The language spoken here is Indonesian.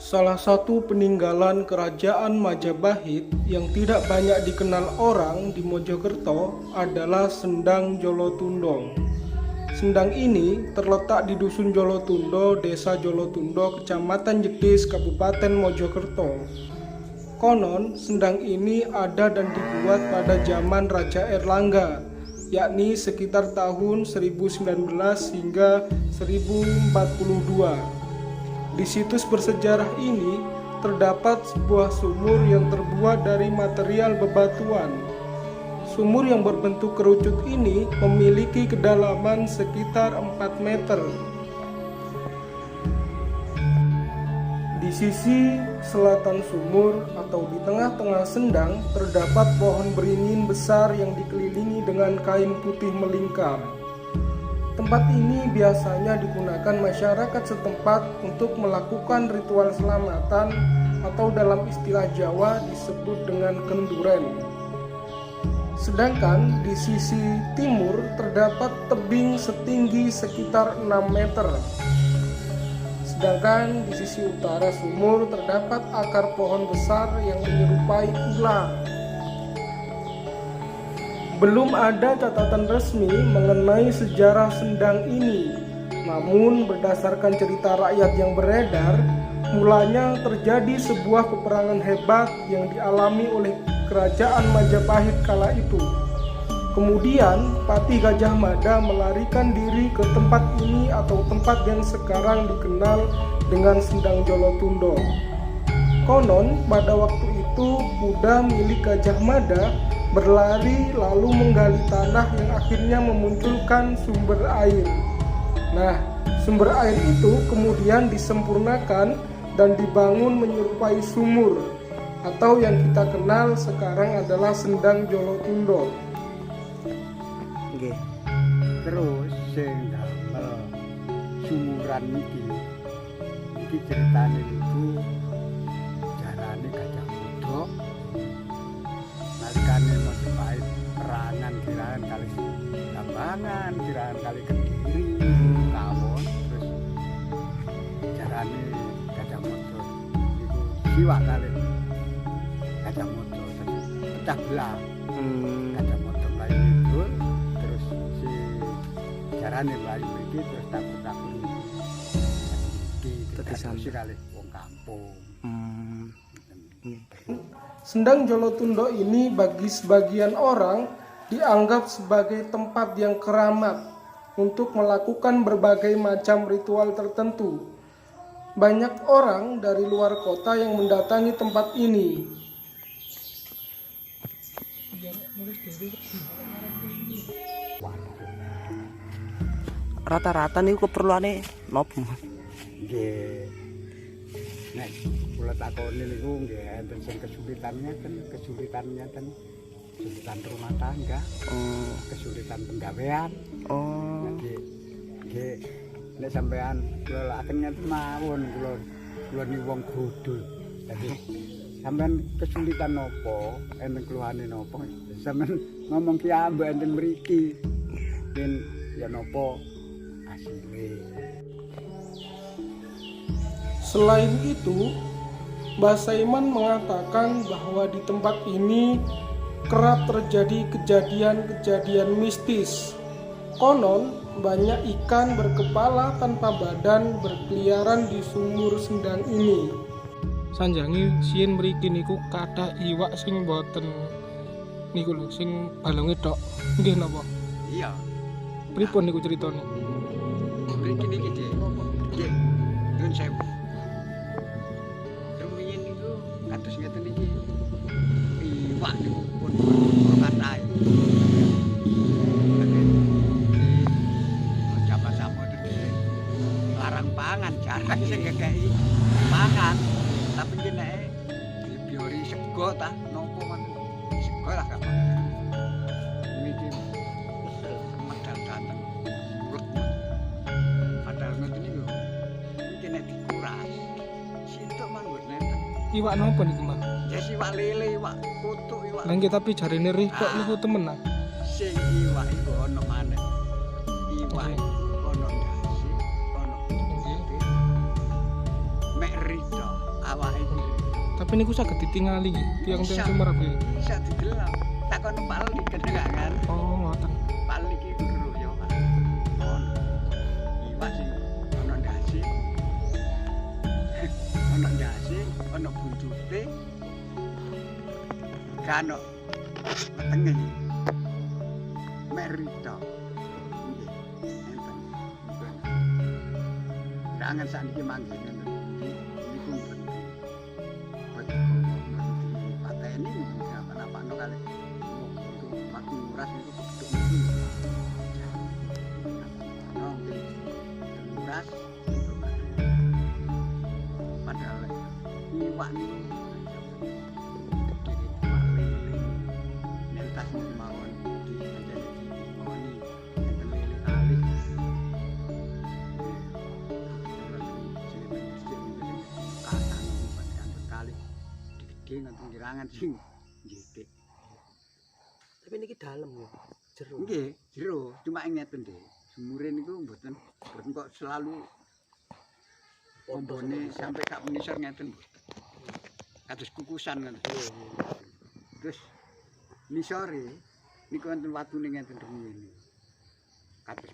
Salah satu peninggalan kerajaan Majapahit yang tidak banyak dikenal orang di Mojokerto adalah Sendang Jolotundo. Sendang ini terletak di Dusun Jolotundo, Desa Jolotundo, Kecamatan Jetis, Kabupaten Mojokerto. Konon, sendang ini ada dan dibuat pada zaman Raja Erlangga, yakni sekitar tahun 1019 hingga 1042. Di situs bersejarah ini terdapat sebuah sumur yang terbuat dari material bebatuan. Sumur yang berbentuk kerucut ini memiliki kedalaman sekitar 4 meter. Di sisi selatan sumur atau di tengah-tengah sendang terdapat pohon beringin besar yang dikelilingi dengan kain putih melingkar. Tempat ini biasanya digunakan masyarakat setempat untuk melakukan ritual selamatan atau dalam istilah Jawa disebut dengan kenduren. Sedangkan di sisi timur terdapat tebing setinggi sekitar 6 meter. Sedangkan di sisi utara sumur terdapat akar pohon besar yang menyerupai ular. Belum ada catatan resmi mengenai sejarah sendang ini, namun berdasarkan cerita rakyat yang beredar, mulanya terjadi sebuah peperangan hebat yang dialami oleh kerajaan Majapahit kala itu. Kemudian Patih Gajah Mada melarikan diri ke tempat ini atau tempat yang sekarang dikenal dengan Sendang Jolotundo. Konon pada waktu itu kuda milik Gajah Mada berlari lalu menggali tanah yang akhirnya memunculkan sumber air. Nah, sumber air itu kemudian disempurnakan dan dibangun menyerupai sumur atau yang kita kenal sekarang adalah Sendang Jolotundo. Nggih. Terus sing damel sumuran iki ceritane niku jarane Gajah Mada nalikane Majapahit perangan kirahan kali Kambangan, kirahan kali Kediri, Kawon, terus jarane Gajah Mada niku siwak kali Gajah Mada terus pecah belah. Gajah Mada mlayu kidul, terus si jarane mlayu mriki terus takut-takut iki dadi kali wong kampung. Sendang Jolotundo ini bagi sebagian orang dianggap sebagai tempat yang keramat untuk melakukan berbagai macam ritual tertentu. Banyak orang dari luar kota yang mendatangi tempat ini. Rata-rata nih keperluannya nopo? Nggih. Nek kula takoni niku nggih enten sing kesulitan rumah tangga, kesulitan penggawean. Nggih. Nek sampean kula akan ngeten mawon kula ni wong bodho. Dadi sampean kesulitan nopo, enten keluhane nopo, sampean ngomong ki ambek enten mriki. Ben ya nopo asile. Selain itu, Mbah Saiman mengatakan bahwa di tempat ini kerap terjadi kejadian-kejadian mistis. Konon, banyak ikan berkepala tanpa badan berkeliaran di sumur sendang ini. Sanjangi sien mriki niku kathah iwak sing boten niku lho, sing balunge tok. Nggih napa? Iya. Pripun niku critane? Mriki niki nggih. Nuwun sewu. Rumiyin niku kados ngeten iki. Iwak niku pun kathah. Jabat samudra larang pangan, jarang sing ngekeki pangan. Tapi nek biori sego ta nopo man sego lah gak pangan. Niki medal dateng. Padahal ngoten niku. Iki nek dikuras sintuk manggon nenten. Iwak napa niku, Mbah? Ya iwak lele, iwak kutuk, iwak. Nang tapi jarine rih kok niku temen ah. Sing iwak iku ono maneh. Iwak ono ndase, ono. Mek rito awake dhewe. Tapi niku saged ditingali tiang-tiang Sumerep iki. Bisa didelok. Takon pali kedengaran. Oh, ngoten. Pali iki lho ya. Ono. Iwak sing ono ndase. Ono ndase, ono buntute. Kano wetenge. Merito. Nggih. Enten. Jangan saniki manggene. Niku pateni apa-apa no kali. Waktu nguras itu beduk niku. Nguras padahal iwak niku nentas mawon menjadi moni enten lele alis kali gede ngoten kirangan sing njitik. Tapi niki dalem ya, jero. Nggih, jero, cuma ngeten nggih. Sumure niku mboten kok selalu ombone sampai sak menisor ngeten mboten. Kados kukusan ngoten. Terus nisore niku wonten watune ngeten rumiyin. Kados